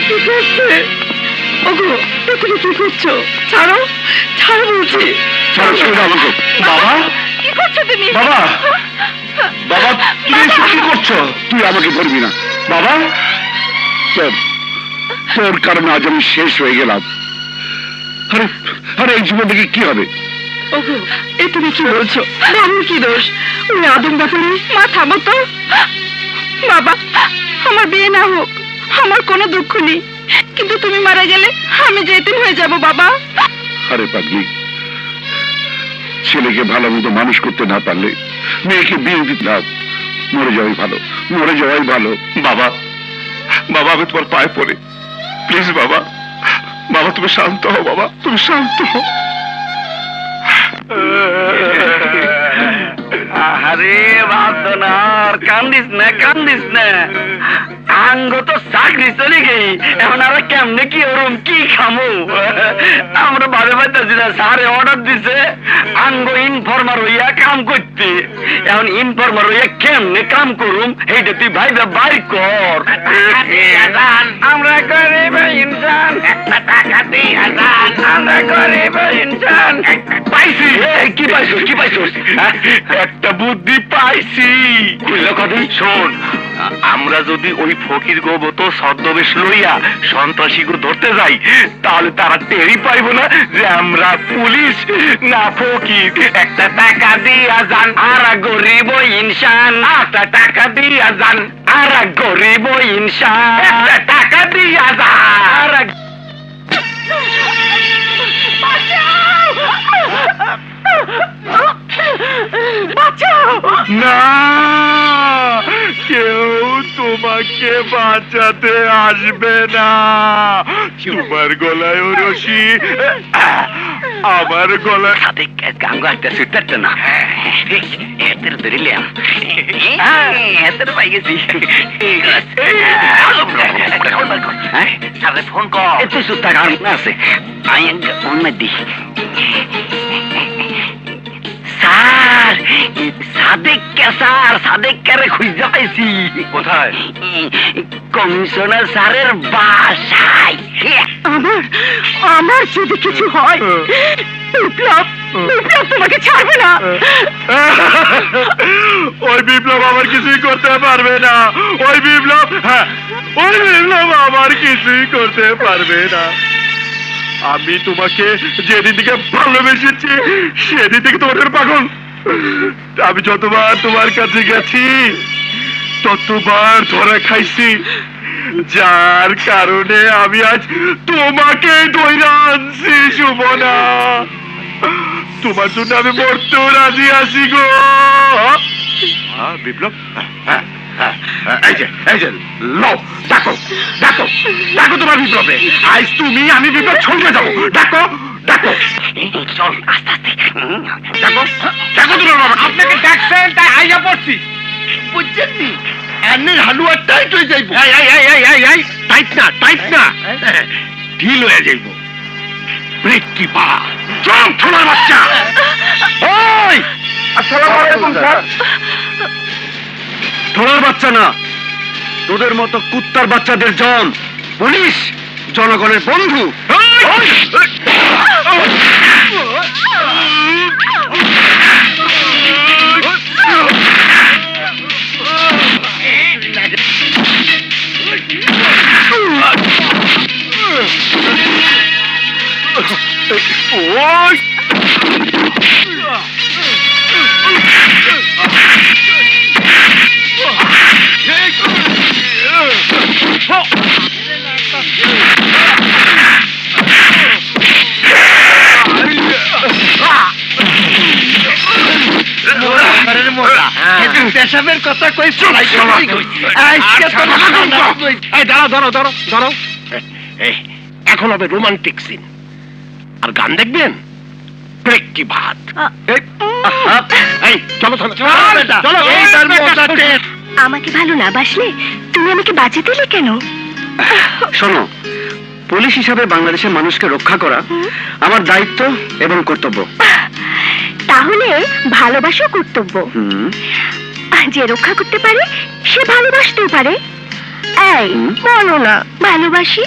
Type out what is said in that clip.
কি করছে? ওগো তুমি কি করছো? ছাড়ো ছাড়ো বলছি। বাবা কি করছো তুমি? বাবা বাবা তুমি কি করছো? তুই আমাকে ধরবি না বাবা। তোর কারণে আজ আমি শেষ হয়ে গেলাম। আরে আরে এই জীবন থেকে কি হবে? ওগো এ তুমি কি বলছো? আমার কি দোষ? ওই আদম ব্যাপারে। মা থামো তো। বাবা আমার বিয়ে না হোক, আমার কোনো দুঃখ নেই, কিন্তু তুমি মারা গেলে আমি যেতেন হয়ে যাব বাবা। আরে পাগলি, ছেলেকে ভালো মতো মানুষ করতে না পারলে মেয়েকে বিয়ে দিতে দাও। মরে যাওয়াই ভালো, মরে যাওয়াই ভালো। বাবা বাবা আমি তোমার পায়ে পড়ে, প্লিজ বাবা। বাবা তুমি শান্ত হও, বাবা তুমি শান্ত হও। আরে বাদনার কান্দিস না আঙ্গ তো চাকরি চলে গেই, এখন আর কেমনে কি ওরম কি খামু? আমরা ভাবে পাইতেছি না। স্যারে অর্ডার দিছে আঙ্গ ইনফর্মার হইয়া কাম করতে, এখন ইনফর্মার হইয়া কেমনে কাম করুম এইটা তুই ভাইবা বাইর কর। আমরা গরিব ইনসান, একটা টাকা দিয়া যান। আমরা গরিব ইনসান। পাইছি। কি পাইছিস? কি পাইছিস? একটা বুদ্ধি পাইছি। শোন, আমরা যদি ওই ফকির গোবত ছদ্মবেশ লইয়া সন্ত্রাসী ধরতে যাই, তাহলে তারা টেরই পাইব না যে আমরা পুলিশ না ফকির। একটা টাকা দিয়া যান আর গরিব ইনসান। একটা টাকা দিয়া যান আর গরিব ইনসান। একটা টাকা দিয়া যান আর না, কেউ তোমাকে বাঁচাতে আসবে না। তোমার গলায় রশি, আমার গলায় গাঙ্গ একটা সুইটারটা না এদের ধরিলাম, এদের পাই গেছি। ফোন কর, এত সুতা গান আছে আমি ফোন দিই। স্যার সাদেককে খুঁজে পাইছি। কোথায়? কমিশনার স্যারের বাসায়। আমার যদি কিছু হয় বিপ্লব তোমাকে ছাড়বে না। ওই বিপ্লব আমার কিছুই করতে পারবে না। ওই বিপ্লব আমার কিছুই করতে পারবে না। আমি তোমাকে যেদিন থেকে ভালোবেসেছি সেদিন থেকে তোমার পাগল। আমি যতবার তোমার কাছে গেছি ততবার ধরা খাইছি, যার কারণে আমি আজ তোমাকে ধইরা আনছি। সুমনা, তোমার জন্য আমি মরতেও রাজি আছি গো। বিপ্লব, ডাকো তোমার বিপ্লবে। আজ তুমি আমি বিপ্লব ছুটে যাবো। ডাকো ডাকো, চল আস্তে আস্তে ডাকো ডাকো তোমার বাবা। আপনাকে ডাকছেন তাই আইয়া পড়ছি, বুঝছেন নি? এমনি হালুয়া টাইট হয়ে যাইব। টাইট না ঢিল হয়ে যাইব। ব্রেক কি পা চল তোমার বাচ্চা। ওই আসসালামু আলাইকুম স্যার। থোড়ার বাচ্চা না, তোদের মতো কুত্তার বাচ্চাদের জন। পুলিশ জনগণের বন্ধু। পেশাবের কথা কইছো। দাঁড়াও, এখন হবে রোমান্টিক সিন। আর গান দেখবেন ব্রেক কি ভাত। চলো আমাকে ভালো না বাসলে তুমি আমাকে বাঁচিয়ে দিলে কেন? শোনো, পুলিশ হিসাবে বাংলাদেশের মানুষকে রক্ষা করা আমার দায়িত্ব এবং কর্তব্য। তাহলে ভালোবাসা কর্তব্য। যে রক্ষা করতে পারে সে ভালোবাসতেও পারে। এই বলো না ভালোবাসি।